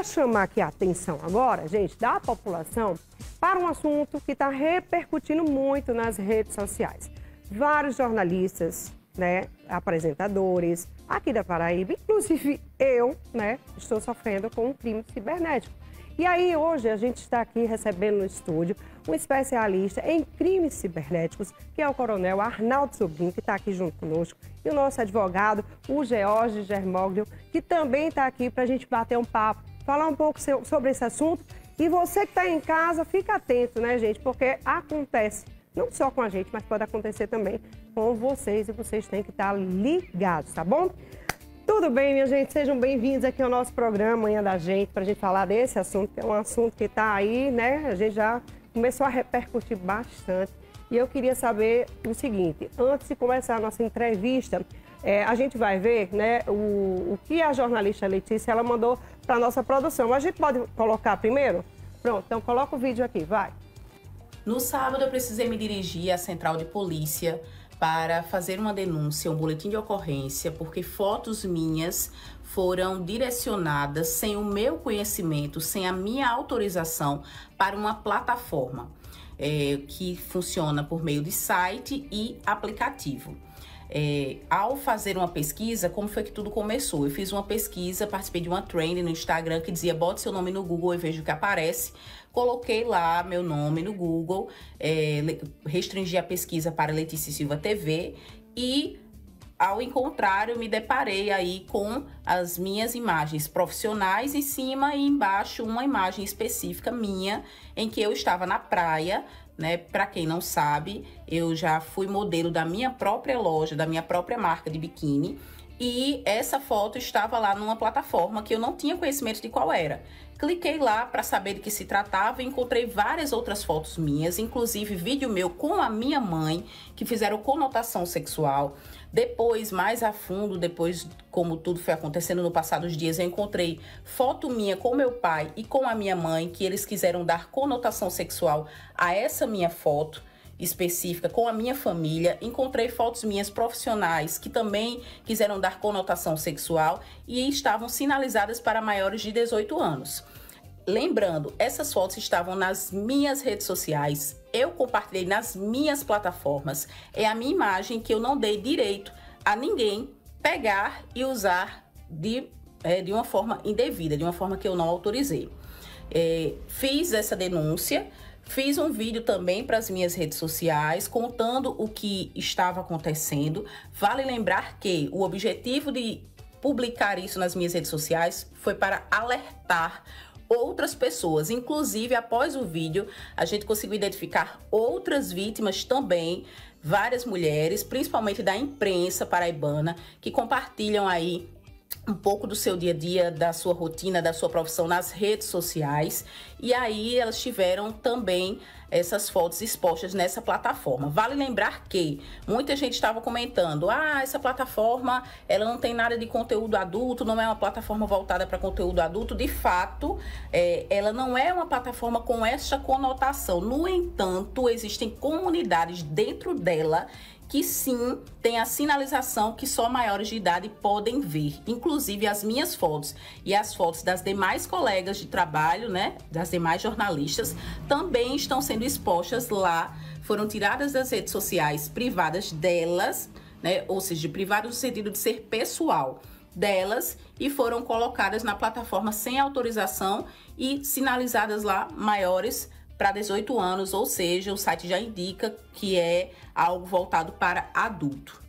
queria chamar aqui a atenção agora, gente, da população para um assunto que está repercutindo muito nas redes sociais. Vários jornalistas, né, apresentadores aqui da Paraíba, inclusive eu, né, estou sofrendo com um crime cibernético. E aí hoje a gente está aqui recebendo no estúdio um especialista em crimes cibernéticos, que é o coronel Arnaldo Sobrinho, que está aqui junto conosco, e o nosso advogado, o George Germoglio, que também está aqui para a gente bater um papo, falar um pouco sobre esse assunto. E você que está em casa, fica atento, né, gente, porque acontece, não só com a gente, mas pode acontecer também com vocês, e vocês têm que estar ligados, tá bom? Tudo bem, minha gente? Sejam bem-vindos aqui ao nosso programa Manhã da Gente, para a gente falar desse assunto, que é um assunto que está aí, né? A gente já começou a repercutir bastante. E eu queria saber o seguinte, antes de começar a nossa entrevista, a gente vai ver, né, o que a jornalista Letícia, ela mandou para a nossa produção. A gente pode colocar primeiro? Pronto, então coloca o vídeo aqui, vai. No sábado, eu precisei me dirigir à central de polícia para fazer uma denúncia, um boletim de ocorrência, porque fotos minhas foram direcionadas sem o meu conhecimento, sem a minha autorização, para uma plataforma que funciona por meio de site e aplicativo. Ao fazer uma pesquisa, como foi que tudo começou? Eu fiz uma pesquisa, participei de uma trend no Instagram que dizia bote seu nome no Google e veja o que aparece. Coloquei lá meu nome no Google, restringi a pesquisa para Letícia Silva TV e, ao encontrar, eu me deparei aí com as minhas imagens profissionais em cima e embaixo uma imagem específica minha em que eu estava na praia, né? Para quem não sabe, eu já fui modelo da minha própria loja, da minha própria marca de biquíni. E essa foto estava lá numa plataforma que eu não tinha conhecimento de qual era. Cliquei lá para saber de que se tratava e encontrei várias outras fotos minhas, inclusive vídeo meu com a minha mãe, que fizeram conotação sexual. Depois, mais a fundo, depois como tudo foi acontecendo no passar dos dias, eu encontrei foto minha com meu pai e com a minha mãe, que eles quiseram dar conotação sexual a essa minha foto específica com a minha família. Encontrei fotos minhas profissionais que também quiseram dar conotação sexual e estavam sinalizadas para maiores de 18 anos. Lembrando, essas fotos estavam nas minhas redes sociais, eu compartilhei nas minhas plataformas. É a minha imagem que eu não dei direito a ninguém pegar e usar de uma forma indevida, de uma forma que eu não autorizei. Fiz essa denúncia. Fiz um vídeo também para as minhas redes sociais, contando o que estava acontecendo. Vale lembrar que o objetivo de publicar isso nas minhas redes sociais foi para alertar outras pessoas. Inclusive, após o vídeo, a gente conseguiu identificar outras vítimas também, várias mulheres, principalmente da imprensa paraibana, que compartilham aí um pouco do seu dia a dia, da sua rotina, da sua profissão nas redes sociais. E aí elas tiveram também essas fotos expostas nessa plataforma. Vale lembrar que muita gente estava comentando, essa plataforma, ela não tem nada de conteúdo adulto, não é uma plataforma voltada para conteúdo adulto. De fato, ela não é uma plataforma com essa conotação. No entanto, existem comunidades dentro dela que sim tem a sinalização que só maiores de idade podem ver. Inclusive as minhas fotos e as fotos das demais colegas de trabalho, né, das demais jornalistas, também estão sendo expostas lá. Foram tiradas das redes sociais privadas delas, né, ou seja, privadas no sentido de ser pessoal delas, e foram colocadas na plataforma sem autorização e sinalizadas lá maiores para 18 anos, ou seja, o site já indica que é algo voltado para adulto.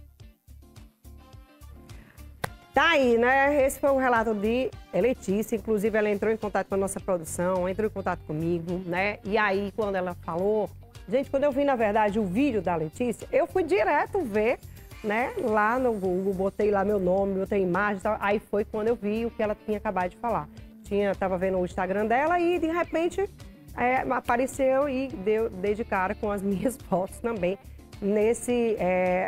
Tá aí, né? Esse foi um relato de Letícia, inclusive ela entrou em contato com a nossa produção, entrou em contato comigo, né? E aí, quando ela falou... Gente, quando eu vi, na verdade, o vídeo da Letícia, eu fui direto ver, né? Lá no Google, botei lá meu nome, botei imagem e tal. Aí foi quando eu vi o que ela tinha acabado de falar. Tava vendo o Instagram dela e, de repente... apareceu e dei de cara com as minhas fotos também nesse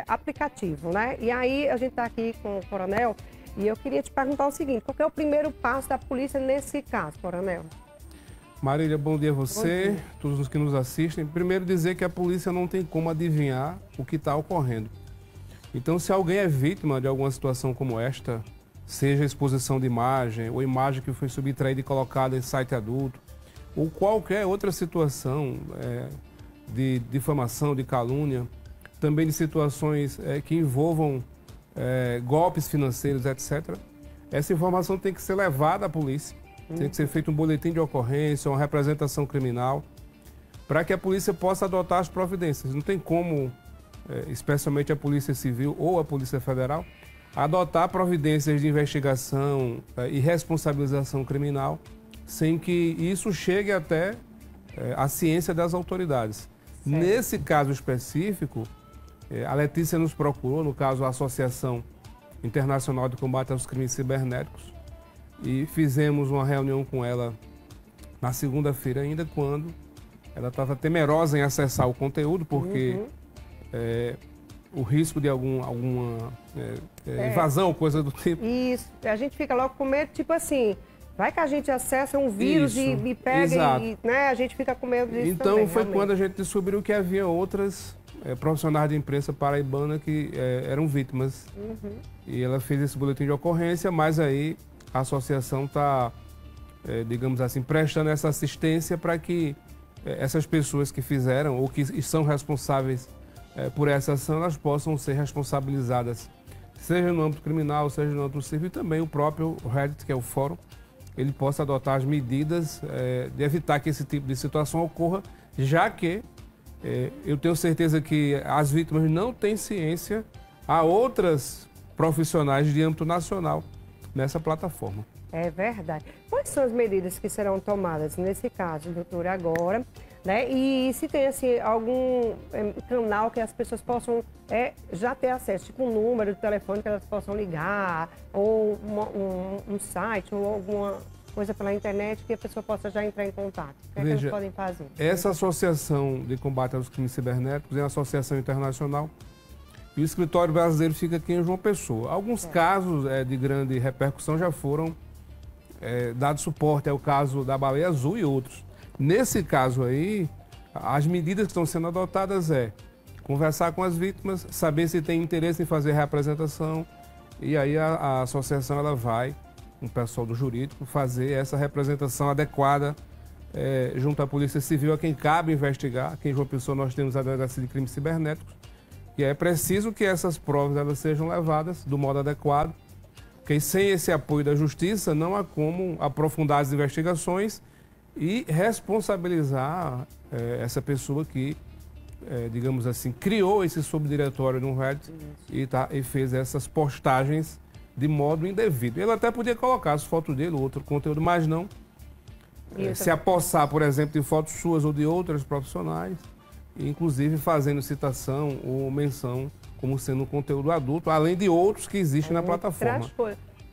aplicativo, né? E aí a gente tá aqui com o coronel e eu queria te perguntar o seguinte, qual que é o primeiro passo da polícia nesse caso, coronel? Marília, bom dia a você, bom dia. Todos os que nos assistem. Primeiro dizer que a polícia não tem como adivinhar o que está ocorrendo. Então, se alguém é vítima de alguma situação como esta, seja exposição de imagem, ou imagem que foi subtraída e colocada em site adulto, ou qualquer outra situação de difamação, de calúnia, também de situações que envolvam golpes financeiros, etc. Essa informação tem que ser levada à polícia, tem que ser feito um boletim de ocorrência, uma representação criminal, para que a polícia possa adotar as providências. Não tem como, especialmente a Polícia Civil ou a Polícia Federal, adotar providências de investigação e responsabilização criminal sem que isso chegue até a ciência das autoridades. Certo. Nesse caso específico, a Letícia nos procurou, no caso a Associação Internacional de Combate aos Crimes Cibernéticos, e fizemos uma reunião com ela na segunda-feira ainda, quando ela estava temerosa em acessar o conteúdo, porque o risco de alguma invasão, coisa do tipo. Isso, a gente fica logo com medo, tipo assim, vai que a gente acessa um vírus e pega e né, a gente fica com medo disso então, também, foi realmente. quando a gente descobriu que havia outras profissionais de imprensa paraibana que eram vítimas. E ela fez esse boletim de ocorrência, mas aí a associação está, digamos assim, prestando essa assistência para que essas pessoas que fizeram ou que são responsáveis por essa ação, elas possam ser responsabilizadas, seja no âmbito criminal, seja no âmbito civil, e também o próprio Reddit, que é o fórum, ele possa adotar as medidas de evitar que esse tipo de situação ocorra, já que eu tenho certeza que as vítimas não têm ciência, há outras profissionais de âmbito nacional nessa plataforma. É verdade. Quais são as medidas que serão tomadas nesse caso, doutor, agora? Né? E se tem assim, algum canal que as pessoas possam já ter acesso, tipo um número de telefone que elas possam ligar, ou um site, ou alguma coisa pela internet que a pessoa possa já entrar em contato? O que é que eles podem fazer? Essa associação de combate aos crimes cibernéticos é uma associação internacional e o escritório brasileiro fica aqui em João Pessoa. Alguns casos de grande repercussão já foram dados suporte, é o caso da Baleia Azul e outros. Nesse caso aí, as medidas que estão sendo adotadas conversar com as vítimas, saber se tem interesse em fazer representação, e aí a associação ela vai, com o pessoal do jurídico, fazer essa representação adequada junto à Polícia Civil, a quem cabe investigar. Aqui em João Pessoa nós temos a Delegacia de Crimes Cibernéticos, e é preciso que essas provas elas sejam levadas do modo adequado, porque sem esse apoio da Justiça não há como aprofundar as investigações e responsabilizar essa pessoa que, digamos assim, criou esse subdiretório no Reddit e fez essas postagens de modo indevido. Ele até podia colocar as fotos dele, outro conteúdo, mas não se apossar, por exemplo, de fotos suas ou de outras profissionais, inclusive fazendo citação ou menção como sendo um conteúdo adulto, além de outros que existem na plataforma.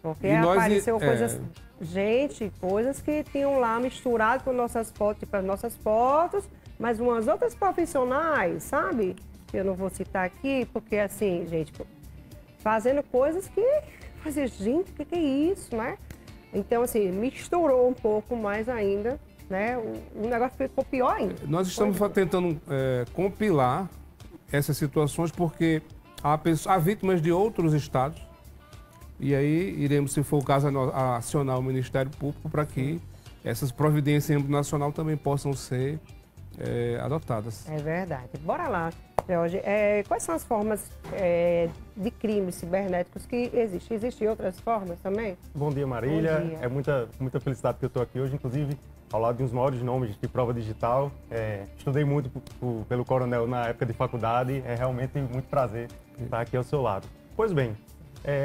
Porque apareceu coisas... Gente, coisas que tinham lá misturado com nossas fotos, tipo as nossas fotos, mas umas outras profissionais, sabe? Eu não vou citar aqui, porque assim, gente, fazendo coisas que... gente, o que é isso, né? Então, assim, misturou um pouco mais ainda, né? O negócio ficou pior ainda. Nós estamos tentando compilar essas situações porque há vítimas de outros estados. E aí iremos, se for o caso, acionar o Ministério Público para que essas providências em âmbito nacional também possam ser adotadas. É verdade. Bora lá, Jorge. Quais são as formas de crimes cibernéticos que existem? Existem outras formas também? Bom dia, Marília. Bom dia. É muita felicidade que eu estou aqui hoje, inclusive ao lado de uns maiores nomes de prova digital. Estudei muito pelo Coronel na época de faculdade. É realmente muito prazer estar aqui ao seu lado. Pois bem,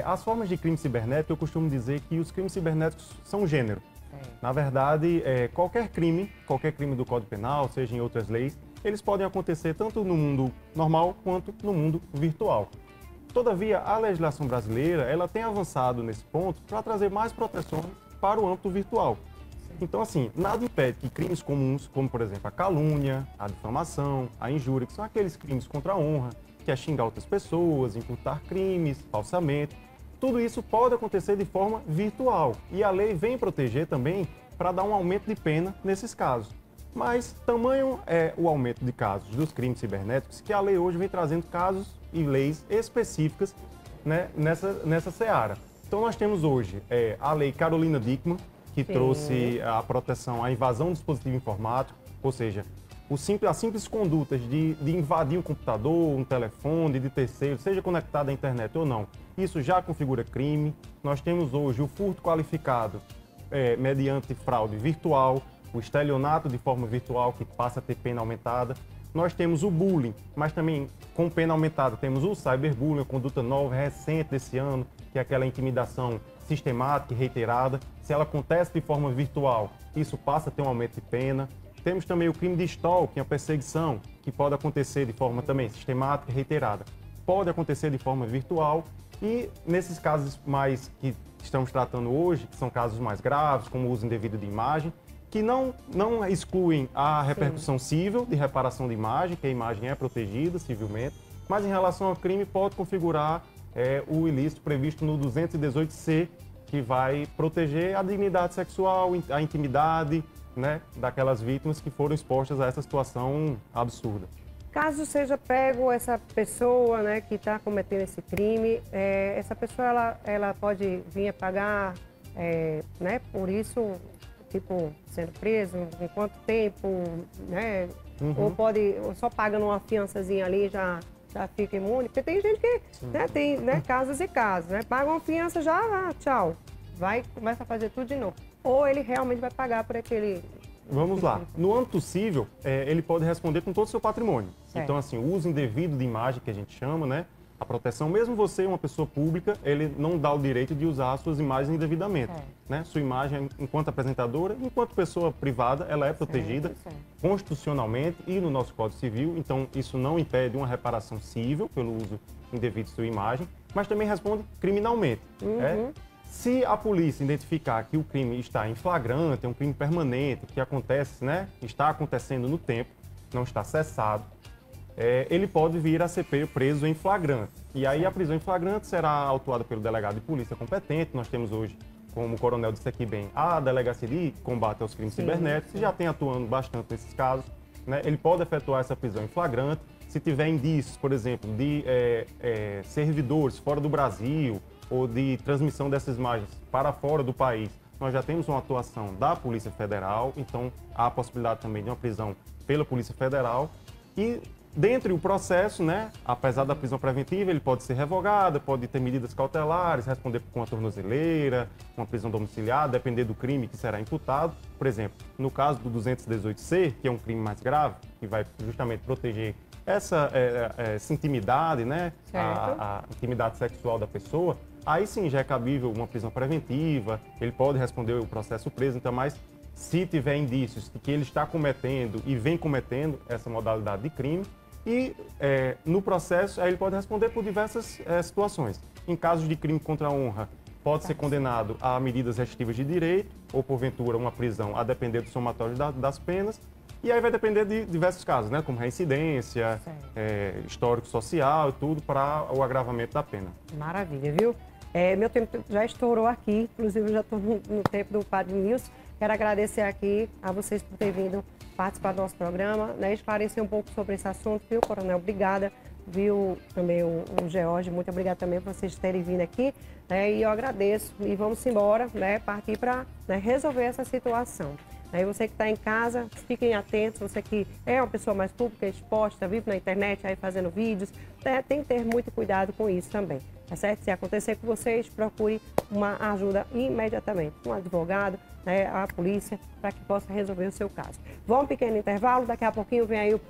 as formas de crime cibernético, eu costumo dizer que os crimes cibernéticos são um gênero. Na verdade, qualquer crime do Código Penal, seja em outras leis, eles podem acontecer tanto no mundo normal quanto no mundo virtual. Todavia, a legislação brasileira ela tem avançado nesse ponto para trazer mais proteções para o âmbito virtual. Então, assim, nada impede que crimes comuns, como por exemplo a calúnia, a difamação, a injúria, que são aqueles crimes contra a honra, que é xingar outras pessoas, imputar crimes, falsamento, tudo isso pode acontecer de forma virtual. E a lei vem proteger também para dar um aumento de pena nesses casos. Mas tamanho é o aumento de casos dos crimes cibernéticos que a lei hoje vem trazendo casos e leis específicas, né, nessa seara. Então nós temos hoje a Lei Carolina Dickmann, que trouxe a proteção à invasão do dispositivo informático, ou seja, as simples condutas de invadir um computador, um telefone de terceiro, seja conectado à internet ou não, isso já configura crime. Nós temos hoje o furto qualificado mediante fraude virtual, o estelionato de forma virtual, que passa a ter pena aumentada. Nós temos o bullying, mas também com pena aumentada temos o cyberbullying, a conduta nova, recente desse ano, que é aquela intimidação sistemática e reiterada. Se ela acontece de forma virtual, isso passa a ter um aumento de pena. Temos também o crime de stalking, a perseguição, que pode acontecer de forma também sistemática e reiterada. Pode acontecer de forma virtual e nesses casos mais que estamos tratando hoje, que são casos mais graves, como o uso indevido de imagem, que não excluem a repercussão civil de reparação de imagem, que a imagem é protegida civilmente, mas em relação ao crime pode configurar o ilícito previsto no 218C, que vai proteger a dignidade sexual, a intimidade, né, daquelas vítimas que foram expostas a essa situação absurda. Caso seja pego essa pessoa, né, que está cometendo esse crime, essa pessoa ela pode vir a pagar, né, por isso, tipo, sendo preso, em quanto tempo, né? Ou só paga uma fiançazinha ali já fica imune? Porque tem gente que, né, tem, né, casos e casos, né? Paga uma fiança já, tchau, começa a fazer tudo de novo. Ou ele realmente vai pagar por aquele... Vamos lá. No âmbito civil, ele pode responder com todo o seu patrimônio. Certo. Então, assim, o uso indevido de imagem, que a gente chama, né? A proteção, mesmo você, uma pessoa pública, ele não dá o direito de usar as suas imagens indevidamente. Né? Sua imagem, enquanto apresentadora, enquanto pessoa privada, ela é protegida constitucionalmente e no nosso Código Civil. Então, isso não impede uma reparação civil pelo uso indevido de sua imagem, mas também responde criminalmente. Se a polícia identificar que o crime está em flagrante, é um crime permanente, que acontece, né? Está acontecendo no tempo, não está cessado, ele pode vir a ser preso em flagrante. E aí a prisão em flagrante será autuada pelo delegado de polícia competente. Nós temos hoje, como o coronel disse aqui bem, a Delegacia de Combate aos Crimes Cibernéticos, que já tem atuando bastante nesses casos. Né? Ele pode efetuar essa prisão em flagrante. Se tiver indícios, por exemplo, de servidores fora do Brasil ou de transmissão dessas imagens para fora do país, nós já temos uma atuação da Polícia Federal, então há a possibilidade também de uma prisão pela Polícia Federal. E dentro do processo, né, apesar da prisão preventiva, ele pode ser revogado, pode ter medidas cautelares, responder com uma tornozeleira, uma prisão domiciliar, depender do crime que será imputado. Por exemplo, no caso do 218C, que é um crime mais grave, que vai justamente proteger essa intimidade, né, a intimidade sexual da pessoa, aí sim já é cabível uma prisão preventiva, ele pode responder o processo preso, então, mas se tiver indícios de que ele está cometendo e vem cometendo essa modalidade de crime, e no processo aí ele pode responder por diversas situações. Em casos de crime contra a honra, pode ser condenado a medidas restritivas de direito, ou porventura uma prisão, a depender do somatório das penas, e aí vai depender de diversos casos, né, como reincidência, histórico social e tudo, para o agravamento da pena. Maravilha, viu? Meu tempo já estourou aqui, inclusive eu já estou no tempo do Padre Nilson. Quero agradecer aqui a vocês por terem vindo participar do nosso programa, né, esclarecer um pouco sobre esse assunto, viu, Coronel? Obrigada, viu, também o George, muito obrigada também por vocês terem vindo aqui, né, e eu agradeço. E vamos embora, né, partir para, né, resolver essa situação. Aí você que está em casa, fiquem atentos, você que é uma pessoa mais pública, exposta, vive na internet, aí fazendo vídeos, né, tem que ter muito cuidado com isso também, tá certo? Se acontecer com vocês, procure uma ajuda imediatamente, um advogado, né, a polícia, para que possa resolver o seu caso. Vamos um pequeno intervalo, daqui a pouquinho vem aí o